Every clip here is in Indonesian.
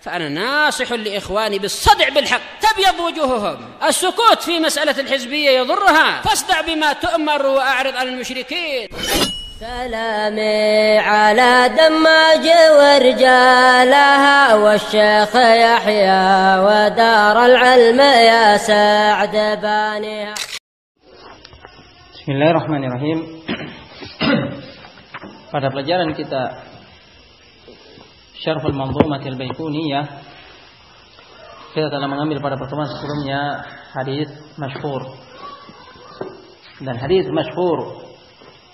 فأنا ناصح لإخواني بالصدع بالحق تبيض وجوههم. السكوت في مسألة الحزبية يضرها، فاصدع بما تؤمر وأعرض عن المشركين. سلامي على دماج ورجالها والشيخ يحيى ودار العلم يا سعد بانيها. Bismillahirrahmanirrahim. Pada pelajaran kita Syarhul Manzumatil Baiquniyah, kita telah mengambil pada pertemuan sebelumnya hadis masyhur. Dan hadis masyhur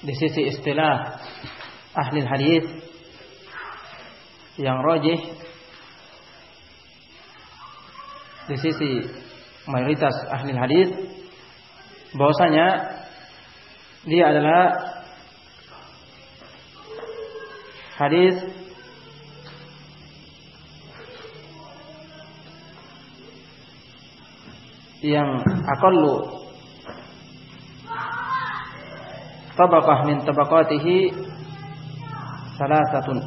di sisi istilah ahli hadis yang rajih, di sisi mayoritas ahli hadis, bahwasanya dia adalah hadis yang aqallu tabaqah min tabaqatihi salasatun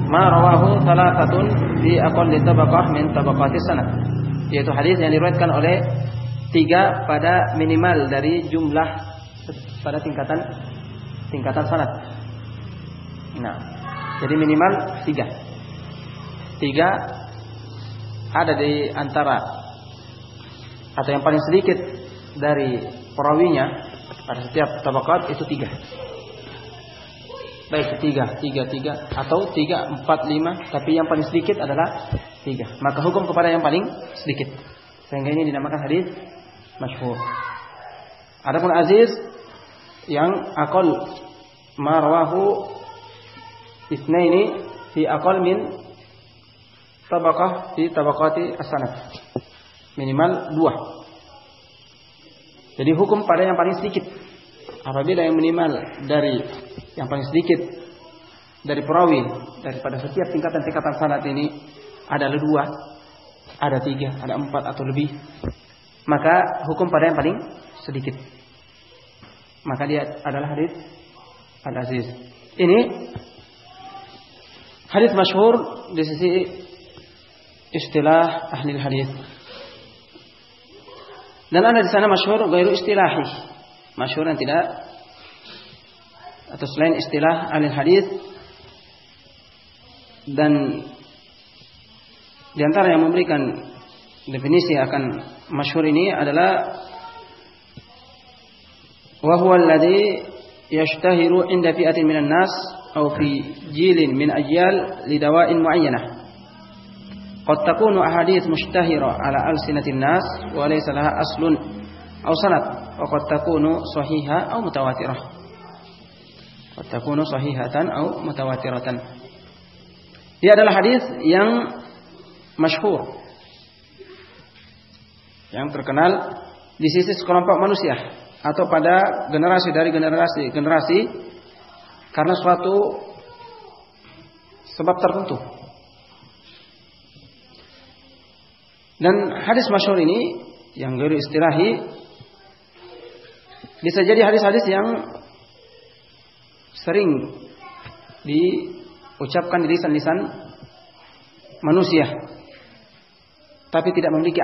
ma rawahu salasatun fi aqalli tabaqah min tabaqati sanad, yaitu hadis yang diriwayatkan oleh 3 pada minimal dari jumlah pada tingkatan sanad. Nah, jadi minimal 3 ada di antara atau yang paling sedikit dari perawinya pada setiap tabaqat itu 3. Baik 3 atau 3, 4, 5, tapi yang paling sedikit adalah 3. Maka hukum kepada yang paling sedikit. Sehingga ini dinamakan hadis masyhur. Adapun aziz yang aqal ma rawahu itsnaini fi aqal min tabaqah fi tabaqati as-sanad, minimal 2. Jadi hukum pada yang paling sedikit. Apabila yang minimal dari yang paling sedikit dari perawi daripada setiap tingkatan-tingkatan sanad ini adalah 2, ada 3, ada 4 atau lebih, maka hukum pada yang paling sedikit, maka dia adalah hadis al-aziz. Ini hadis masyhur di sisi istilah ahli hadis. Dan ada di sana masyhur ghairu istilahi, masyhur yang tidak atau selain istilah ahli hadis. Dan di antara yang memberikan definisi akan masyhur ini adalah wa huwa alladhi yashtahiru 'inda fi'atin minan nas aw fi jilin min ajyal li dawa'in mu'ayyanah. Qad takunu ahadits mushtahira 'ala alsinatin nas wa laysa laha aslun aw sanad, wa qad takunu sahihah aw mutawatirah. Qad takunu sahihatan aw mutawatiratan. Dia adalah hadis yang masyhur, yang terkenal di sisi sekelompok manusia atau pada generasi dari generasi karena suatu sebab tertentu. Dan hadis masyhur ini yang ghairu istilahi bisa jadi hadis-hadis yang sering diucapkan di lisan-lisan manusia, tapi tidak memiliki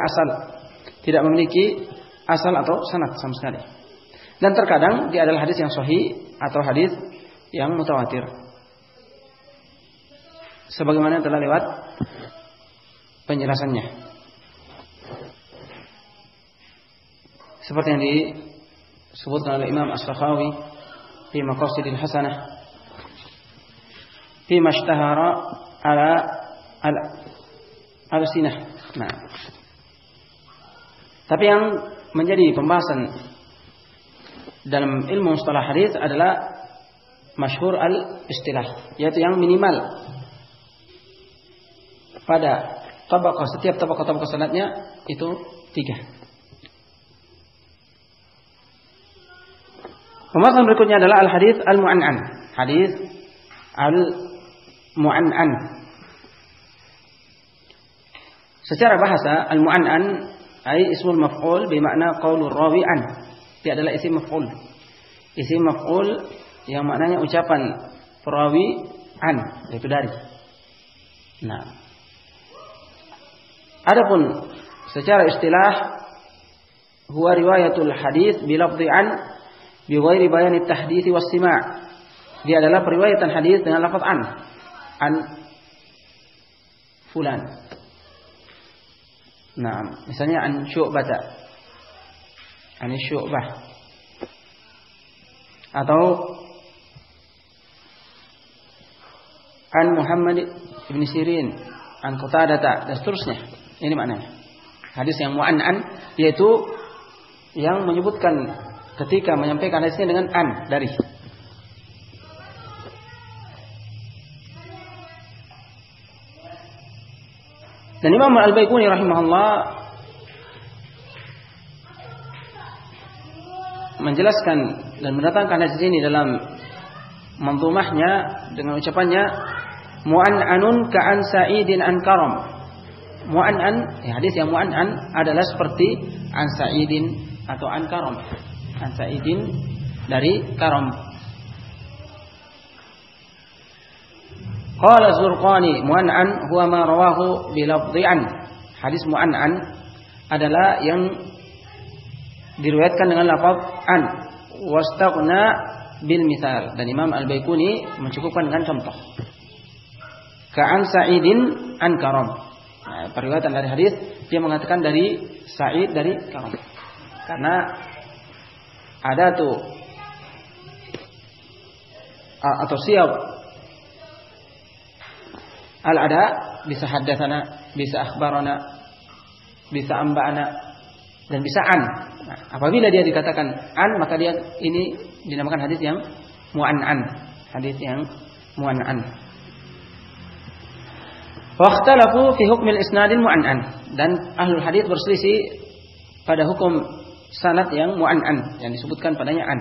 asal atau sanad sama sekali. Dan terkadang dia adalah hadis yang sahih atau hadis yang mutawatir, sebagaimana telah lewat penjelasannya. Seperti yang disebutkan oleh Imam As-Sakhawi fi Maqasidil Hasanah fi mashtahara ala al-sinah. Nah, tapi yang menjadi pembahasan dalam ilmu mustalah hadis adalah masyhur al-istilah, yaitu yang minimal pada setiap tabaqah sanadnya itu 3. Pembahasan berikutnya adalah al-hadis al-mu'an'an. Hadis al-mu'an'an. Secara bahasa al-mu'an'an ay ismul maf'ul bermakna qaulur rawi an. Dia adalah isim maf'ul. Isim maf'ul yang maknanya ucapan perawi an, yaitu dari. Nah, adapun secara istilah huwa riwayatul hadits bi lafdhi an bi ghairi bayan at-tahdits was sima'. Dia adalah periwayatan hadis dengan lafaz an fulan. Nah, misalnya an Syu'bah, an Syu'bah, atau an Muhammad ibn Sirin, an Qatadah, dan seterusnya. Ini maknanya. Hadis yang mu'an'an yaitu yang menyebutkan ketika menyampaikan hadisnya dengan an, dari. Dan Imam Al-Baiquni rahimahullah menjelaskan dan mendatangkan hadis ini dalam manzumahnya dengan ucapannya mu'an'anun ka'an Sa'idin an Karam. Mu'an'an, hadis yang mu'an'an adalah seperti an Sa'idin atau an Karam. An Sa'idin dari Karam. Qala Zurqani mu'an'an huwa ma rawahu bi lafdhi an. Hadis mu'an'an adalah yang diriwayatkan dengan lafaz an, wastaghna bil misal. Dan Imam Al-Baiquni mencukupkan dengan contoh. Ka'an Sa'idin an Karam. Nah, periwayatan dari hadis dia mengatakan dari Sa'id dari Karam. Karena ada tuh atau siap al-ada bisa haddatsana, bisa akhbarana, bisa amba'ana, dan bisa an. Nah, apabila dia dikatakan an, maka dia ini dinamakan hadis yang mu'an'an, hadis yang mu'an'an. Waqtalafu fi hukmil isnadil mu'an'an, dan ahlul hadis berselisih pada hukum sanad yang mu'an'an yang disebutkan padanya an.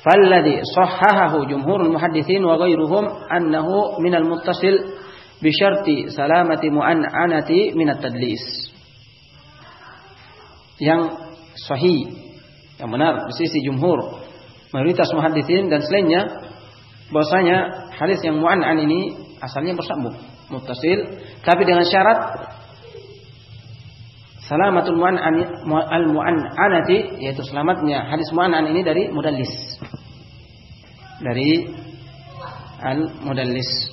Falladhi sahhahahu jumhurul muhadditsin wa ghairuhum annahu minal muttasil bi syarti salamati mu'an'anati minat tadlis. Yang sahih, yang benar di sisi jumhur mayoritas muhadditsin dan selainnya bahwasanya hadis yang mu'an'an ini asalnya bersambung muttasil, tapi dengan syarat salamatul mu'an'anati, yaitu selamatnya hadis mu'an'an ini dari mudallis, dari al-mudallis.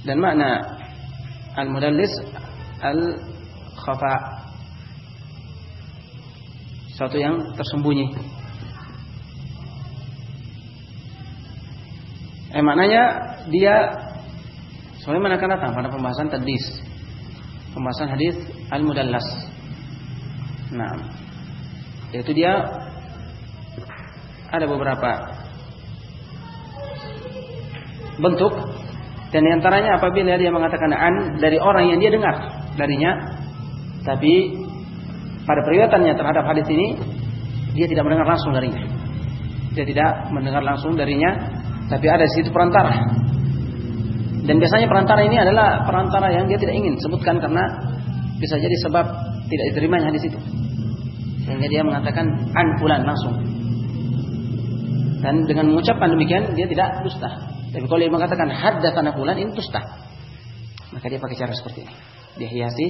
Dan makna al-mudallis al-khafa, sesuatu yang tersembunyi. Maknanya dia sebagaimana akan datang pada pembahasan tadlis, pembahasan hadis al-mudallas. Nah, yaitu dia ada beberapa bentuk, dan diantaranya apabila dia mengatakan an dari orang yang dia dengar darinya, tapi pada periwayatannya terhadap hadis ini dia tidak mendengar langsung darinya. Dia tidak mendengar langsung darinya, tapi ada di situ perantara. Dan biasanya perantara ini adalah perantara yang dia tidak ingin sebutkan karena bisa jadi sebab tidak diterimanya hadis itu. Sehingga dia mengatakan an fulan langsung. Dan dengan mengucapkan demikian dia tidak dusta. Tapi kalau dia mengatakan haddatsana fulan, ini dusta. Maka dia pakai cara seperti ini. Dia hiasi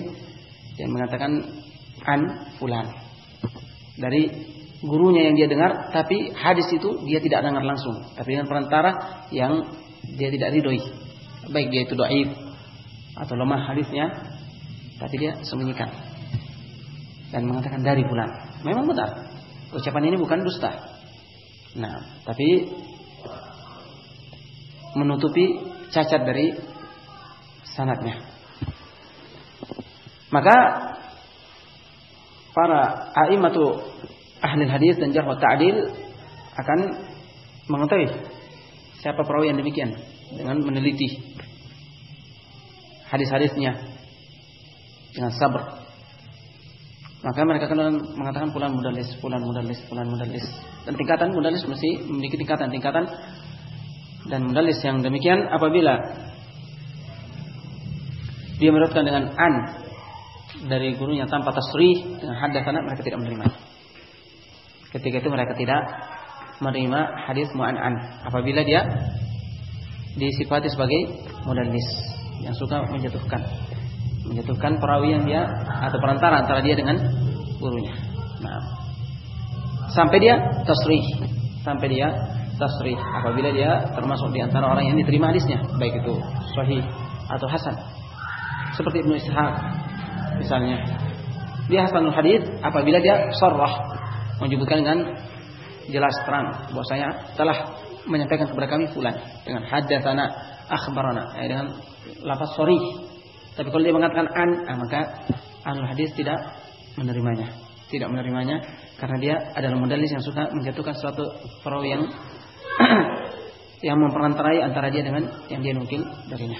dan mengatakan an fulan dari gurunya yang dia dengar, tapi hadis itu dia tidak dengar langsung, tapi dengan perantara yang dia tidak ridhoi, baik dia itu dhaif atau lemah hadisnya, tapi dia sembunyikan dan mengatakan dari fulan. Memang benar ucapan ini bukan dusta, nah tapi menutupi cacat dari sanadnya. Maka para a'immatu ahli hadis dan jarh wa ta'dil akan mengetahui siapa perawi yang demikian dengan meneliti hadis-hadisnya dengan sabar. Maka mereka akan mengatakan fulan mudallis, fulan mudallis, fulan mudallis. Dan tingkatan mudallis mesti memiliki tingkatan-tingkatan. Dan mudallis yang demikian apabila dia meriwayatkan dengan an dari gurunya tanpa tasrih dengan haddatsana, mereka tidak menerima. Ketika itu mereka tidak menerima hadis mu'an'an apabila dia disifati sebagai mudallis yang suka menjatuhkan perawi yang dia atau perantara antara dia dengan gurunya. Nah, sampai dia tasrih apabila dia termasuk di antara orang yang diterima hadisnya, baik itu sahih atau hasan. Seperti Ibnu Ishaq misalnya, dia hasanul hadis apabila dia sharrah, menyebutkan dengan jelas terang bahwasanya telah menyampaikan kepada kami fulan dengan haddatsana akhbarana, dengan lafaz sharih. Tapi kalau dia mengatakan maka ahlul hadis tidak menerimanya karena dia adalah mudallis yang suka menjatuhkan suatu perawi yang memperantarai antara dia dengan yang dia nukil darinya.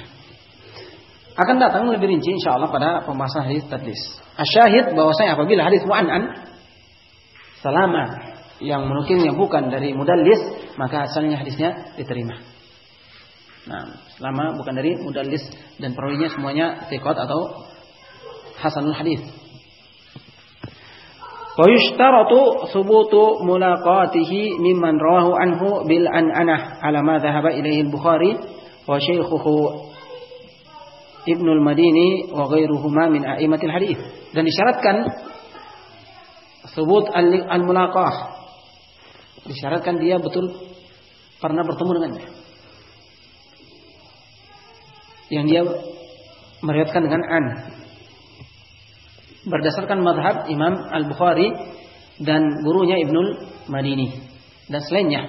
Akan datang lebih rinci insyaallah pada pembahasan hadis tadlis. Asyahid bahwasanya apabila hadis mu'an'an selama yang menukilnya bukan dari mudallis, maka asalnya hadisnya diterima. Nah, selama bukan dari mudallis dan perawinya semuanya thiqat atau hasanul hadis. Wa yushtaratu thubutu mulaqatihi mimman rawahu anhu bil an'anah ala ma dhahaba ilayhi al-Bukhari wa shaykhuhu Ibnu al-Madini wa ghairuhuma min a'immatil hadis. Dan disyaratkan thubut al-mulaqah, disyaratkan dia betul pernah bertemu dengannya, yang dia meriwayatkan dengan berdasarkan mazhab Imam Al-Bukhari dan gurunya Ibnul Madini dan selainnya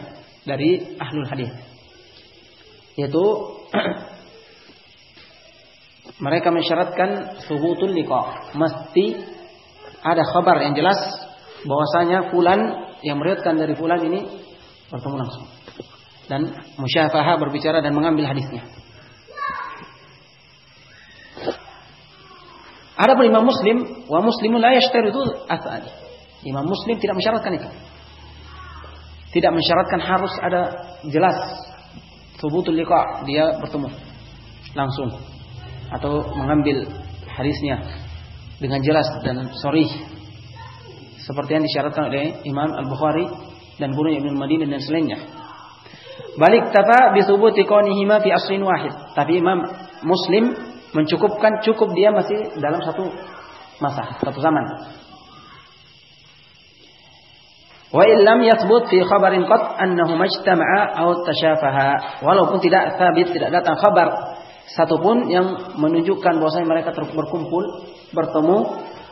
dari ahlul hadis, yaitu mereka mensyaratkan thubutul liqa, mesti ada khabar yang jelas bahwasanya fulan yang meriwayatkan dari fulan ini bertemu langsung dan musyafahah, berbicara dan mengambil hadisnya. Adapun Imam Muslim, wa Muslimun la yashtaritu athani. Imam Muslim tidak mensyaratkan itu. Tidak mensyaratkan harus ada jelas thubutul liqa, dia bertemu langsung atau mengambil hadisnya dengan jelas dan sharih seperti yang disyaratkan oleh Imam Al-Bukhari dan gurunya Ibnu Madini dan selainnya. Balik tafa bi thubuti kaunihima fi aslin wahid. Tapi Imam Muslim cukup dia masih dalam satu masa, satu zaman. Wa illam yathbut fi khabarin qat annahu majtama'a aw tashafaha. Walaupun tidak sabit, tidak datang khabar satupun yang menunjukkan bahwasanya mereka berkumpul, bertemu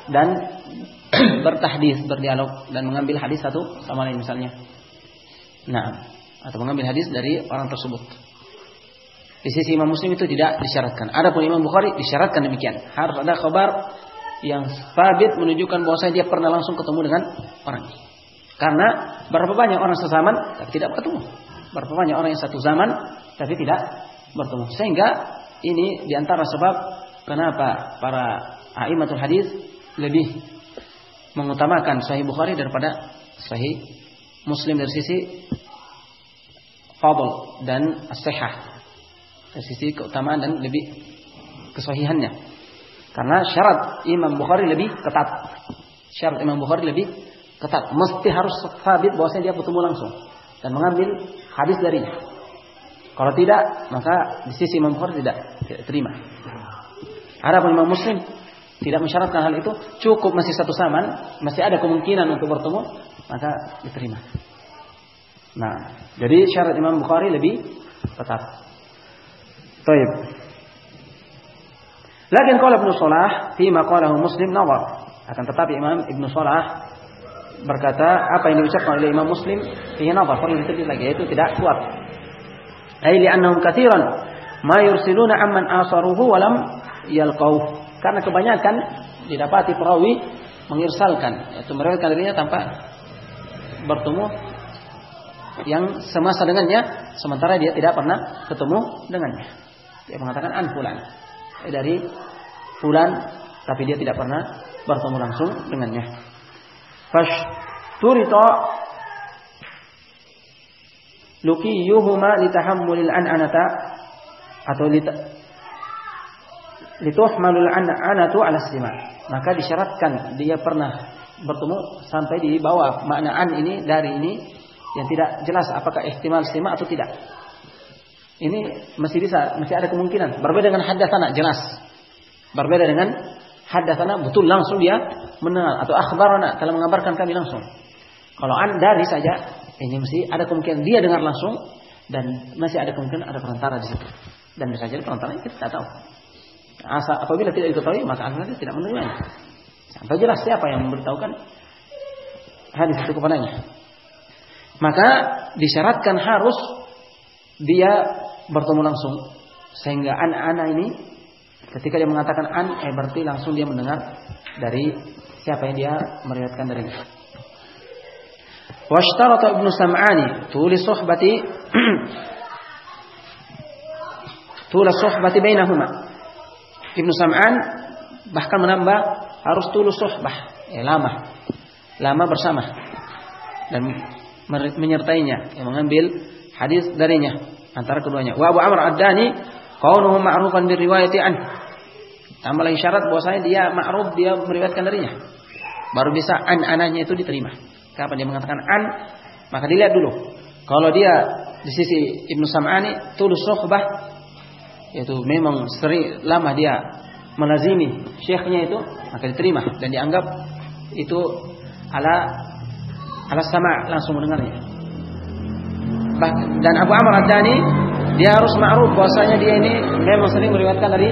dan bertahdits, berdialog dan mengambil hadis satu sama lain misalnya. Nah, atau mengambil hadis dari orang tersebut. Di sisi Imam Muslim itu tidak disyaratkan. Adapun Imam Bukhari disyaratkan demikian. Harus ada khabar yang sabit menunjukkan bahwasanya dia pernah langsung ketemu dengan orang ini. Karena berapa banyak orang sezaman tapi tidak bertemu. Berapa banyak orang yang satu zaman tapi tidak bertemu. Sehingga ini diantara sebab kenapa para a'immatul hadis lebih mengutamakan Sahih Bukhari daripada Sahih Muslim dari sisi fadl dan as-sihah, dari sisi keutamaan dan lebih kesahihannya. Karena syarat Imam Bukhari lebih ketat. Syarat Imam Bukhari lebih ketat. Mesti harus sabit bahwasanya dia bertemu langsung dan mengambil hadis darinya. Kalau tidak, maka di sisi Imam Bukhari tidak terima. Adapun Imam Muslim tidak mensyaratkan hal itu, cukup masih satu zaman, masih ada kemungkinan untuk bertemu, maka diterima. Nah, jadi syarat Imam Bukhari lebih ketat. Baik. Lakin qala Ibnu Shalah fi ma qalahu Muslim nawar. Akan tetapi Imam Ibnu Shalah berkata apa yang diucapkan oleh Imam Muslim fihi nawar, perlu diteliti lagi, yaitu tidak kuat. Ai li'annahum katsiran ma yursiluna amman asaruhu wa lam yalqahu. Karena kebanyakan didapati perawi mengirsalkan, yaitu meriwayatkan dirinya tanpa bertemu yang semasa dengannya, sementara dia tidak pernah ketemu dengannya. Dia mengatakan an fulan, dari fulan, tapi dia tidak pernah bertemu langsung dengannya. Fashturita luqiyuhuma litahammulil an'anata atau lituhmalul an'anatu ala istima. Maka disyaratkan dia pernah bertemu sampai dibawa makna an ini dari ini yang tidak jelas apakah ihtimal istima atau tidak. Ini masih ada kemungkinan. Berbeda dengan haddatsana jelas. Berbeda dengan haddatsana betul langsung dia mendengar, atau akhbarana telah mengabarkan kami langsung. Kalau dari saja, ini mesti ada kemungkinan dia dengar langsung dan masih ada kemungkinan ada perantara di situ. Dan bisa jadi perantara kita tidak tahu. Apabila tidak diketahui, maka ahli tidak menerimanya. Sampai jelas siapa yang memberitahukan hadis itu kepadanya. Maka disyaratkan harus dia bertemu langsung, sehingga ana ini ketika dia mengatakan berarti langsung dia mendengar dari siapa yang dia meriwayatkan darinya. Washtarata Ibnu Sam'ani tulis suhbati bainahuma. Ibnu Sam'an bahkan menambah harus tulus suhbah, lama bersama dan menyertainya, yang mengambil hadis darinya antara keduanya. Wa Abu Amr Ad-Dani kaunuhu ma'rufan bi riwayati an. Tambah lagi syarat bahwasanya dia ma'ruf, dia meriwayatkan darinya. Baru bisa ananya itu diterima. Kapan dia mengatakan maka dilihat dulu. Kalau dia di sisi Ibnu Sam'ani tulus suhbah, yaitu memang sering lama dia melazimi syekhnya itu, maka diterima dan dianggap itu ala sama' langsung mendengarnya. Dan Abu Amr Ad-Dani dia harus ma'ruf bahwasanya dia ini memang sering meriwayatkan dari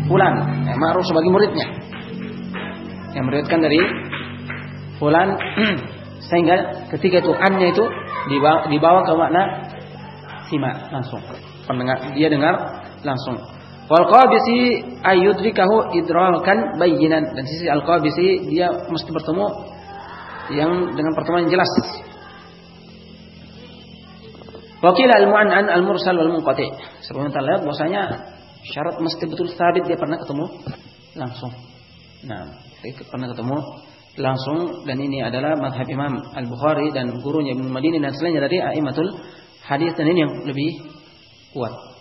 fulan, ma'ruf sebagai muridnya yang meriwayatkan dari fulan sehingga ketika itu annya itu dibawa ke makna sima langsung, pendengar dia dengar langsung. Wal qabisi ayyudrikahu idrakan bayyinan, dan sisi al-qabisi dia mesti bertemu yang dengan pertemuan yang jelas. Wakil al-mu'an'an al-mursal wal munqati. Sebagaimana kita lihat bahwasanya syarat mesti betul sabit dia pernah ketemu langsung. Nah, pernah ketemu langsung, dan ini adalah mazhab Imam Al-Bukhari dan gurunya Ibnu Madini dan selainnya dari a'immatul hadis, dan ini yang lebih kuat.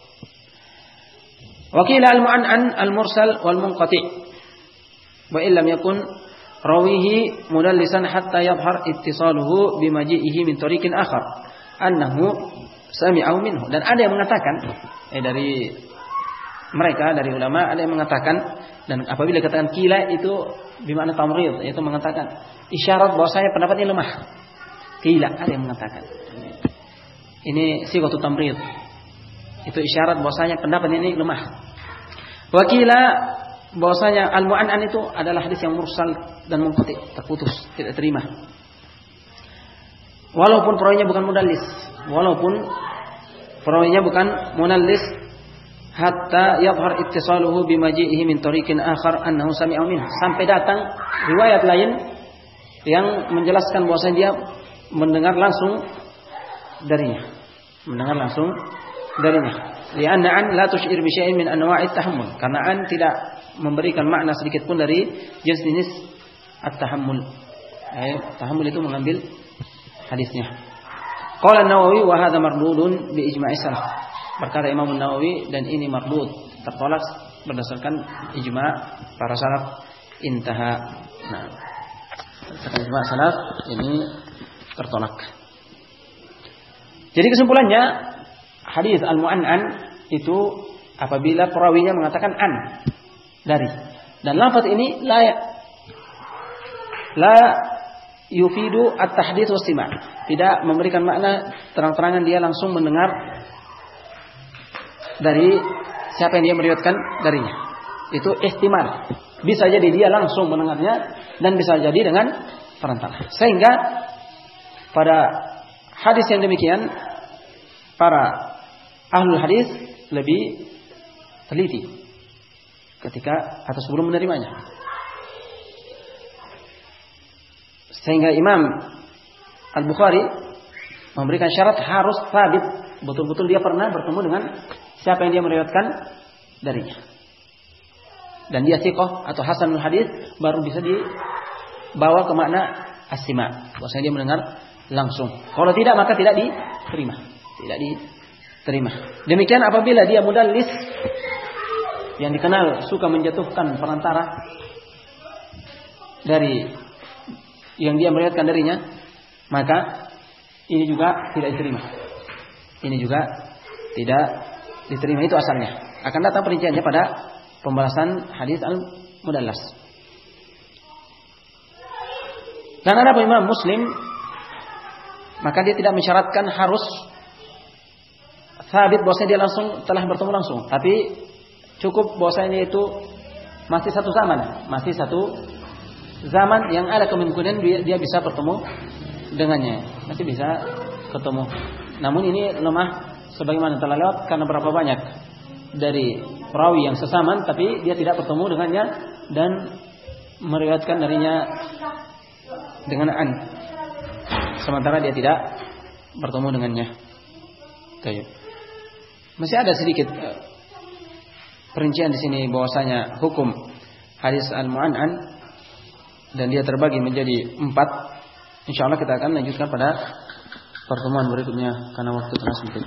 Wakil al-mu'an'an al-mursal wal munqati. Wa illam yakun rawihi mudallisan hatta yadhhar ittisaluhu bimaji'ihi min tariqin akhar annahu sami'ahu minhu. Dan ada yang mengatakan dari mereka, dari ulama, ada yang mengatakan, dan apabila katakan kila itu bermakna tamrid, yaitu mengatakan isyarat bahwasanya pendapatnya lemah. Kila, ada yang mengatakan ini sighatu tamrid, itu isyarat bahwasanya pendapat ini lemah. Wakila bahwasanya al-mu'an'an itu adalah hadis yang mursal dan munqati, terputus, tidak terima. Walaupun perawinya bukan mudallis, hatta yadhhar ittisaluhu bimaji'ihi min tariqin akhar annahu sami'ahu minhu, sampai datang riwayat lain yang menjelaskan bahwasanya dia mendengar langsung darinya. Li'anna an la tush'ir bi syai'in min anwa'it tahammul, karena an tidak memberikan makna sedikit pun dari jenis at-tahammul. Tahammul itu mengambil hadisnya. Qala an-Nawawi wa hadha mardudun bi ijma'i salaf. Berkata Imam An-Nawawi, dan ini mardud, tertolak berdasarkan ijma' para salaf. Intaha. Nah, berdasarkan ijma' salaf ini tertolak. Jadi kesimpulannya, hadis al-mu'an'an itu apabila perawinya mengatakan dari, dan lafaz ini la yufidu at-tahdits wa istima', tidak memberikan makna terang-terangan dia langsung mendengar dari siapa yang dia meriwayatkan darinya. Itu ihtimal, bisa jadi dia langsung mendengarnya dan bisa jadi dengan perantara. Sehingga pada hadis yang demikian para ahlul hadis lebih teliti ketika atau sebelum menerimanya. Sehingga Imam Al-Bukhari memberikan syarat harus sabit, betul-betul dia pernah bertemu dengan siapa yang dia meriwayatkan darinya. Dan dia thiqah atau hasanul hadis, baru bisa dibawa ke makna as-sima', bahwasanya dia mendengar langsung. Kalau tidak, maka tidak diterima. Demikian apabila dia mudallis, yang dikenal suka menjatuhkan perantara dari yang dia meriwayatkan darinya, maka ini juga tidak diterima. tidak diterima, itu asalnya. Akan datang perinciannya pada pembahasan hadis al-mudallas. Dan ada Imam Muslim, maka dia tidak mensyaratkan harus sabit bahwasanya dia langsung telah bertemu langsung, tapi cukup bahwasanya itu masih satu zaman yang ada kemungkinan dia bisa bertemu dengannya, masih bisa ketemu. Namun ini lemah sebagaimana telah lewat karena berapa banyak dari perawi yang sesaman tapi dia tidak bertemu dengannya dan meriwayatkan darinya dengan an, sementara dia tidak bertemu dengannya. Baik. Masih ada sedikit perincian di sini bahwasanya hukum hadis al-mu'an'an dan dia terbagi menjadi 4. Insyaallah kita akan lanjutkan pada pertemuan berikutnya karena waktu telah sempit.